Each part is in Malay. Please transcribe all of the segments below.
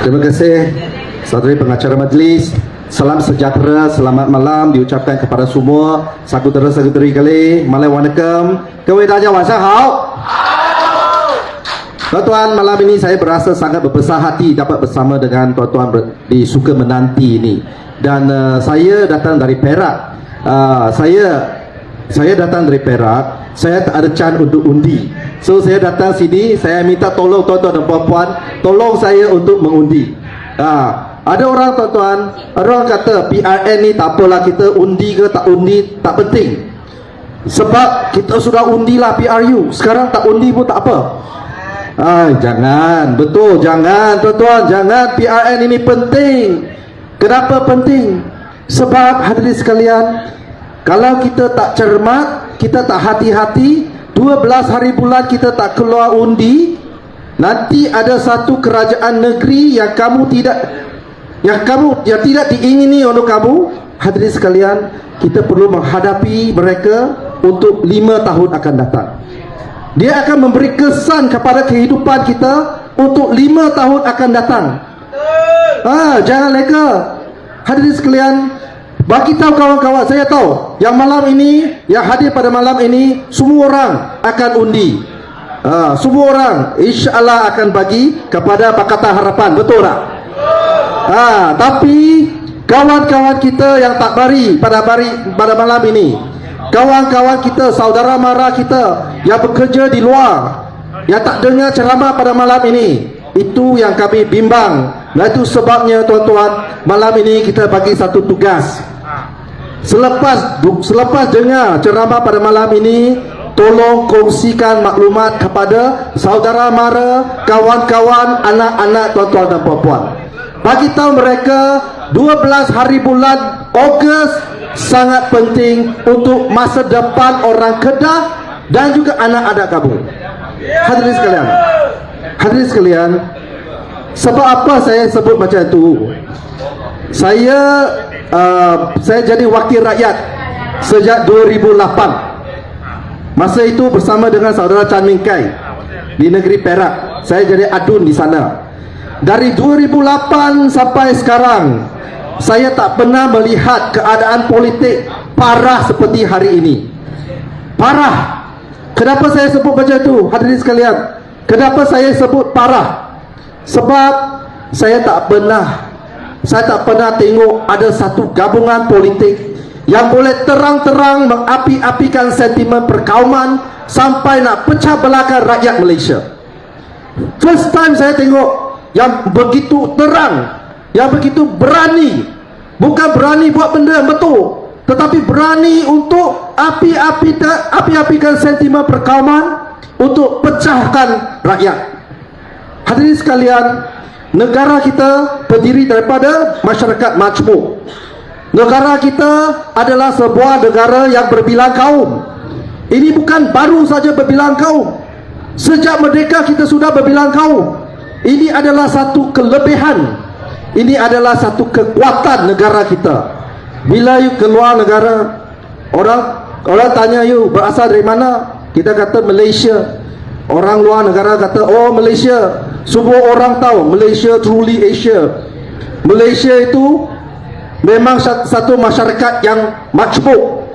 Terima kasih saudari pengacara majlis. Salam sejahtera, selamat malam diucapkan kepada semua saudara-saudari kali. Assalamualaikum. Kewe daja wasa hao. Tuan-tuan, malam ini saya berasa sangat berbesar hati dapat bersama dengan tuan-tuan di Suka Menanti ini. Dan saya datang dari Perak. Saya datang dari Perak. Saya tak ada chance untuk undi. So saya datang sini, saya minta tolong tuan-tuan dan puan-puan, tolong saya untuk mengundi. Ada orang tuan-tuan, ada orang kata PRN ni tak apalah, kita undi ke tak undi tak penting. Sebab kita sudah undilah PRU, sekarang tak undi pun tak apa. Jangan, betul, jangan tuan-tuan, jangan. PRN ini penting. Kenapa penting? Sebab hadirin sekalian, kalau kita tak cermat, kita tak hati-hati, 12 hari bulan kita tak keluar undi, nanti ada satu kerajaan negeri yang tidak diingini oleh kamu. Hadirin sekalian, kita perlu menghadapi mereka untuk 5 tahun akan datang. Dia akan memberi kesan kepada kehidupan kita untuk 5 tahun akan datang. Jangan leka. Hadirin sekalian, bagi tahu kawan-kawan, saya tahu yang malam ini, yang hadir pada malam ini, semua orang akan undi. Semua orang insya-Allah akan bagi kepada Pakatan Harapan, betul tak? Tapi kawan-kawan kita yang tak bari pada malam ini, kawan-kawan kita, saudara mara kita yang bekerja di luar, yang tak dengar ceramah pada malam ini, itu yang kami bimbang. Nah, itu sebabnya tuan-tuan, malam ini kita bagi satu tugas. Selepas dengar ceramah pada malam ini, tolong kongsikan maklumat kepada saudara mara, kawan-kawan, anak-anak tuan-tuan dan puan-puan. Bagi tahu mereka 12 hari bulan Ogos sangat penting untuk masa depan orang Kedah dan juga anak-anak kamu. Hadirin sekalian, sebab apa saya sebut macam itu? Saya jadi wakil rakyat sejak 2008. Masa itu bersama dengan saudara Chan Min Kai di negeri Perak. Saya jadi adun di sana. Dari 2008 sampai sekarang, saya tak pernah melihat keadaan politik parah seperti hari ini. Parah. Kenapa saya sebut macam itu, hadirin sekalian? Kenapa saya sebut parah? Sebab saya tak pernah tengok ada satu gabungan politik yang boleh terang-terang mengapi-apikan sentimen perkauman sampai nak pecah belahkan rakyat Malaysia. First time saya tengok yang begitu terang, yang begitu berani. Bukan berani buat benda yang betul, tetapi berani untuk api-apikan sentimen perkauman untuk pecahkan rakyat. Hadirin sekalian, negara kita terdiri daripada masyarakat majmuk. Negara kita adalah sebuah negara yang berbilang kaum. Ini bukan baru saja berbilang kaum. Sejak merdeka kita sudah berbilang kaum. Ini adalah satu kelebihan. Ini adalah satu kekuatan negara kita. Bila you keluar negara, orang tanya you berasal dari mana? Kita kata Malaysia. Orang luar negara kata, oh Malaysia. Semua orang tahu Malaysia truly Asia. Malaysia itu memang satu masyarakat yang majmuk.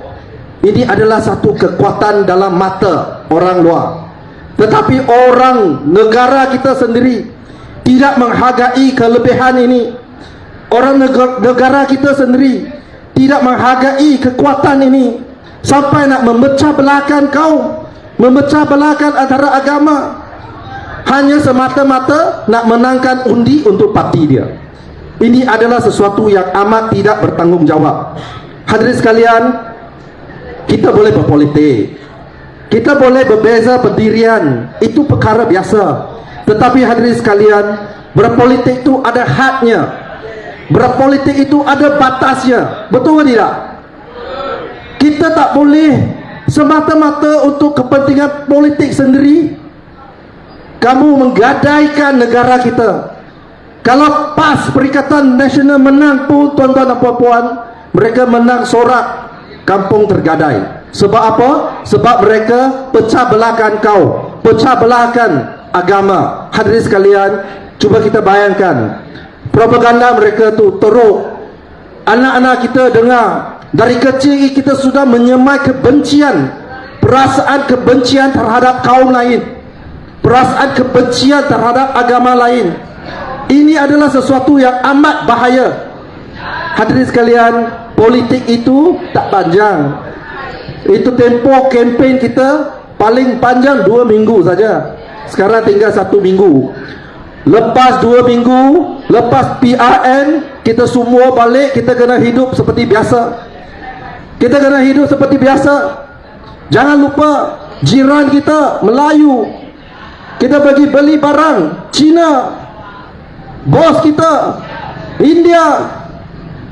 Ini adalah satu kekuatan dalam mata orang luar. Tetapi orang negara kita sendiri tidak menghargai kelebihan ini. Orang negara kita sendiri tidak menghargai kekuatan ini, sampai nak memecah belahkan kaum, memecah belahkan antara agama, hanya semata-mata nak menangkan undi untuk parti dia. Ini adalah sesuatu yang amat tidak bertanggungjawab. Hadirin sekalian, kita boleh berpolitik, kita boleh berbeza pendirian, itu perkara biasa. Tetapi hadirin sekalian, berpolitik itu ada hadnya. Berpolitik itu ada batasnya. Betul ke tidak? Kita tak boleh semata-mata untuk kepentingan politik sendiri kamu menggadaikan negara kita. Kalau PAS, Perikatan Nasional menang pun, tuan-tuan dan puan-puan, mereka menang sorak, kampung tergadai. Sebab apa? Sebab mereka pecah belahkan kau, pecah belahkan agama. Hadirin sekalian, Cuba kita bayangkan, propaganda mereka tu teruk. Anak-anak kita dengar, dari kecil kita sudah menyemai kebencian, perasaan kebencian terhadap kaum lain, perasaan kebencian terhadap agama lain. Ini adalah sesuatu yang amat bahaya. Hadirin sekalian, politik itu tak panjang. Itu tempoh kempen kita paling panjang 2 minggu saja. Sekarang tinggal 1 minggu. Lepas 2 minggu, lepas PRN, kita semua balik, kita kena hidup seperti biasa. Kita kena hidup seperti biasa. Jangan lupa jiran kita Melayu, kita bagi beli barang Cina, bos kita India.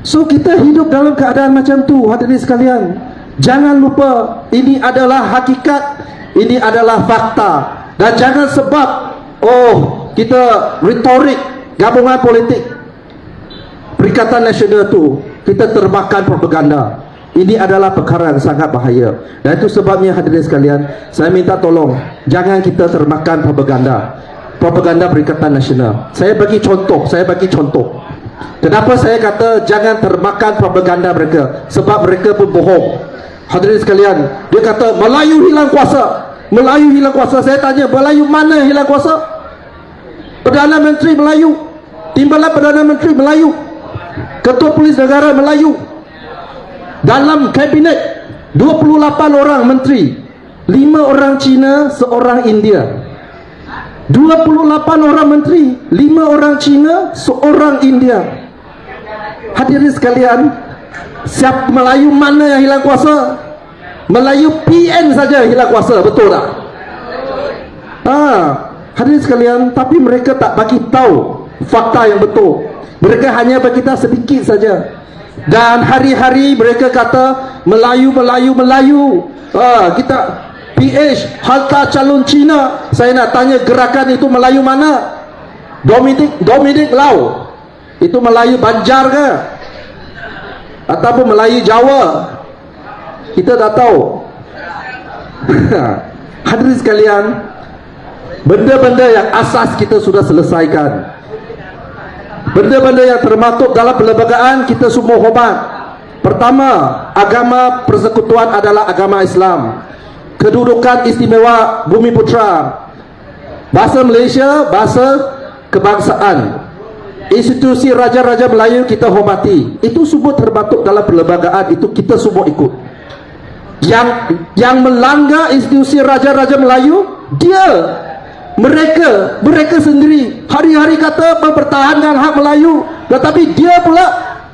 So kita hidup dalam keadaan macam tu. Hadirin sekalian, jangan lupa ini adalah hakikat, ini adalah fakta. Dan jangan sebab kita retorik gabungan politik Perikatan Nasional tu kita termakan propaganda. Ini adalah perkara yang sangat bahaya. Dan itu sebabnya hadirin sekalian, saya minta tolong jangan kita termakan propaganda Perikatan Nasional. Saya bagi contoh. Kenapa saya kata jangan termakan propaganda mereka? Sebab mereka pun bohong. Hadirin sekalian, dia kata Melayu hilang kuasa. Melayu hilang kuasa. Saya tanya, Melayu mana hilang kuasa? Perdana Menteri Melayu, Timbalan Perdana Menteri Melayu, Ketua Polis Negara Melayu. Dalam kabinet 28 orang menteri, 5 orang Cina, 1 India. 28 orang menteri, 5 orang Cina, 1 India. Hadirin sekalian, siapa Melayu mana yang hilang kuasa? Melayu PN saja hilang kuasa, betul tak? Hadirin sekalian, tapi mereka tak bagi tahu fakta yang betul. Mereka hanya bagi tahu sedikit saja. Dan hari-hari mereka kata Melayu. Kita PH, harta calon Cina. Saya nak tanya, gerakan itu Melayu mana? Dominic Lau, itu Melayu Banjar ke? Ataupun Melayu Jawa? Kita tak tahu. Hadirin sekalian, benda-benda yang asas kita sudah selesaikan. Benda-benda yang termaktub dalam perlembagaan kita semua hormat. Pertama, agama persekutuan adalah agama Islam. Kedudukan istimewa Bumi Putra. Bahasa Malaysia, bahasa kebangsaan. Institusi Raja-Raja Melayu kita hormati. Itu semua termaktub dalam perlembagaan, itu kita semua ikut. Yang melanggar institusi Raja-Raja Melayu, mereka sendiri hari-hari kata mempertahankan hak Melayu, tetapi dia pula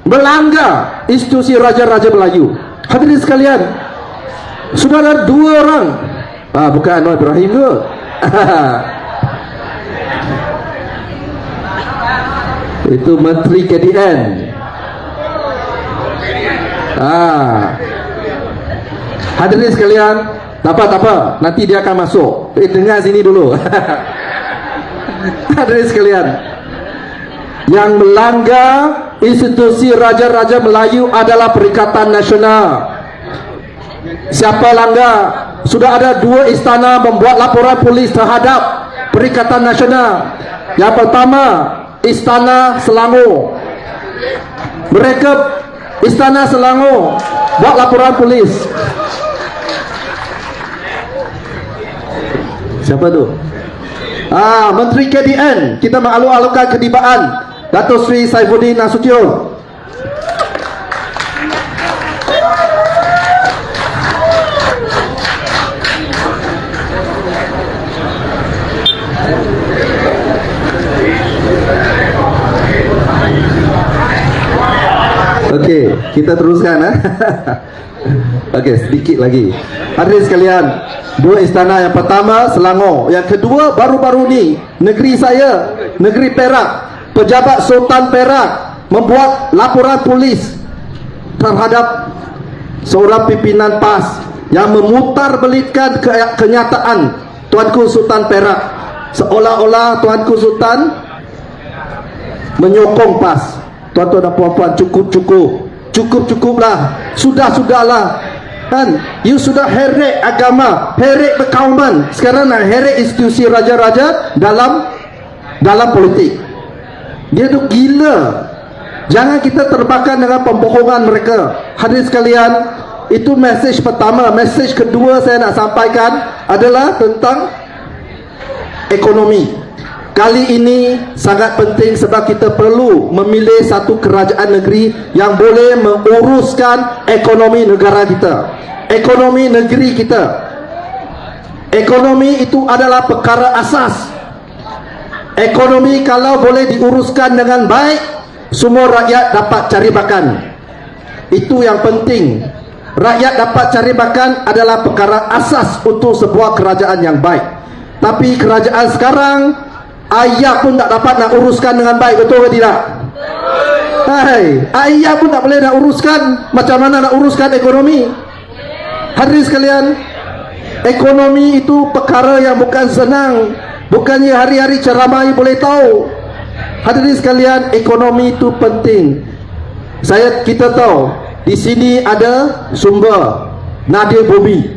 melanggar institusi Raja-Raja Melayu. Hadirin sekalian, sudah ada 2 orang, bukan Anwar Ibrahim ke? Itu Menteri KDN. Hadirin sekalian, tak apa, nanti dia akan masuk. Dengar sini dulu. Hadirin sekalian, yang melanggar institusi Raja-Raja Melayu adalah Perikatan Nasional. Siapa langgar? Sudah ada 2 istana membuat laporan polis terhadap Perikatan Nasional. Yang pertama, Istana Selangor. Istana Selangor buat laporan polis. Siapa tu? Menteri KDN. Kita mengalu-alukan ketibaan Datuk Seri Saifuddin Nasution. Okey, kita teruskan. Okey, sedikit lagi. Hadirin sekalian, 2 istana. Yang pertama Selangor, yang kedua baru-baru ni negeri saya, negeri Perak. Pejabat Sultan Perak membuat laporan polis terhadap seorang pimpinan PAS yang memutarbelitkan kenyataan Tuanku Sultan Perak, seolah-olah Tuanku Sultan menyokong PAS. Tuan-tuan dan puan-puan, cukuplah, sudahlah kan. You sudah heret agama, heret perkauman, sekarang nak heret institusi raja-raja dalam politik. Dia tu gila. Jangan kita termakan dengan pembohongan mereka. Hadirin sekalian, itu mesej pertama. Mesej kedua saya nak sampaikan adalah tentang ekonomi. Kali ini sangat penting sebab kita perlu memilih satu kerajaan negeri yang boleh menguruskan ekonomi negara kita, ekonomi negeri kita. Ekonomi itu adalah perkara asas. Ekonomi kalau boleh diuruskan dengan baik, semua rakyat dapat cari makan. Itu yang penting. Rakyat dapat cari makan adalah perkara asas untuk sebuah kerajaan yang baik. Tapi kerajaan sekarang, ayah pun tak dapat nak uruskan dengan baik. Betul ke tidak? Hai, ayah pun tak boleh nak uruskan. Macam mana nak uruskan ekonomi? Hadirin sekalian, ekonomi itu perkara yang bukan senang. Bukannya hari-hari ceramah boleh tahu. Hadirin sekalian, ekonomi itu penting. Kita tahu di sini ada sumber nadir bumi.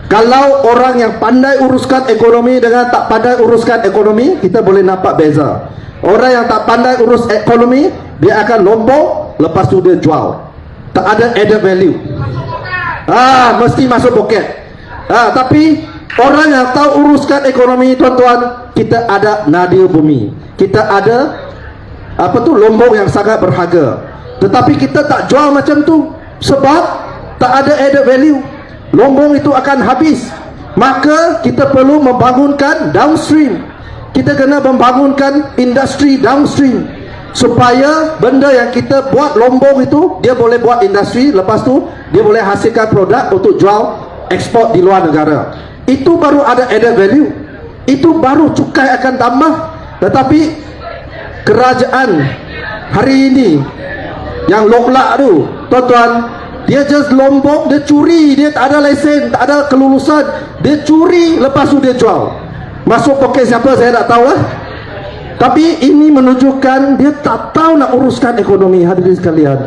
Kalau orang yang pandai uruskan ekonomi dengan tak pandai uruskan ekonomi, kita boleh nampak beza. Orang yang tak pandai urus ekonomi, dia akan lombok, lepas tu dia jual. Tak ada added value. Mesti masuk poket. Tapi orang yang tahu uruskan ekonomi, tuan-tuan, kita ada nadir bumi. Kita ada lombok yang sangat berharga. Tetapi kita tak jual macam tu sebab tak ada added value. Lombok itu akan habis. Maka kita perlu membangunkan downstream. Kita kena membangunkan industri downstream supaya benda yang kita buat lombok itu dia boleh buat industri, lepas tu dia boleh hasilkan produk untuk jual ekspor di luar negara. Itu baru ada added value. Itu baru cukai akan tambah. Tetapi kerajaan hari ini yang loklak tu, tuan-tuan, dia just lombok, dia curi, dia tak ada lesen, tak ada kelulusan, dia curi, lepas tu dia jual. Masuk poket siapa saya tak tahu lah. Tapi ini menunjukkan dia tak tahu nak uruskan ekonomi. Hadirin sekalian,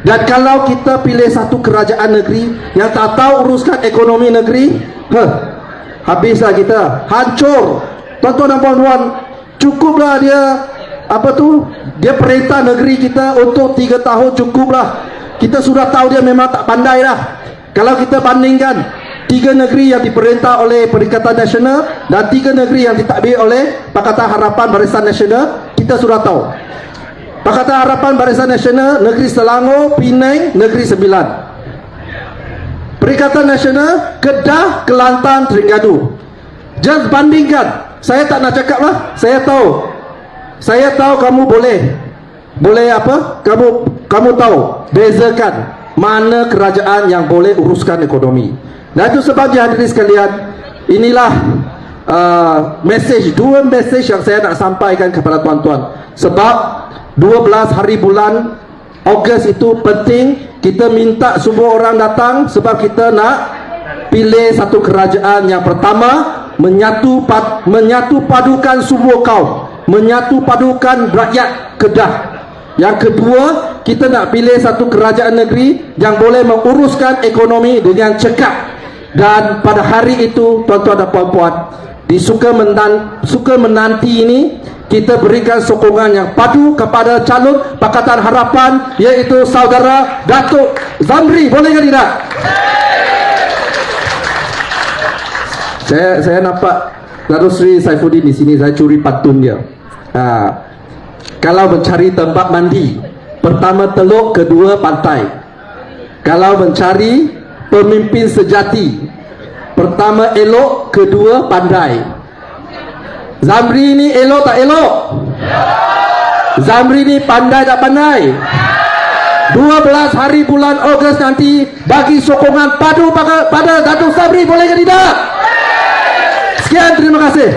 dan kalau kita pilih satu kerajaan negeri yang tak tahu uruskan ekonomi negeri, habislah kita, hancur. Tuan-tuan dan puan-puan, cukuplah dia dia perintah negeri kita untuk 3 tahun, cukuplah. Kita sudah tahu dia memang tak pandai dah. Kalau kita bandingkan 3 negeri yang diperintah oleh Perikatan Nasional dan 3 negeri yang ditadbir oleh Pakatan Harapan Barisan Nasional, kita sudah tahu. Pakatan Harapan Barisan Nasional, Negeri Selangor, Penang, Negeri Sembilan. Perikatan Nasional, Kedah, Kelantan, Terengganu. Just bandingkan. Saya tak nak cakap lah. Saya tahu kamu boleh apa? Kamu tahu bezakan mana kerajaan yang boleh uruskan ekonomi. Dan itu sebabnya hadirin sekalian, inilah dua mesej yang saya nak sampaikan kepada tuan-tuan. Sebab 12 hari bulan Ogos itu penting. Kita minta semua orang datang sebab kita nak pilih satu kerajaan yang pertama menyatu padukan semua kaum, menyatu padukan rakyat Kedah. Yang kedua, kita nak pilih satu kerajaan negeri yang boleh menguruskan ekonomi dengan cekap. Dan pada hari itu, tuan-tuan dan puan-puan, di suka menanti ini, kita berikan sokongan yang padu kepada calon Pakatan Harapan, iaitu saudara Datuk Zamri. Boleh ke tidak? Saya nampak Datuk Seri Saifuddin di sini. Saya curi pantun dia. Kalau mencari tempat mandi, pertama teluk, kedua pantai. Kalau mencari pemimpin sejati, pertama elok, kedua pandai. Zamri ni elok tak elok? Zamri ni pandai tak pandai? 12 hari bulan Ogos nanti bagi sokongan padu pada Datuk Zamri. Boleh ke tidak? Sekian, terima kasih.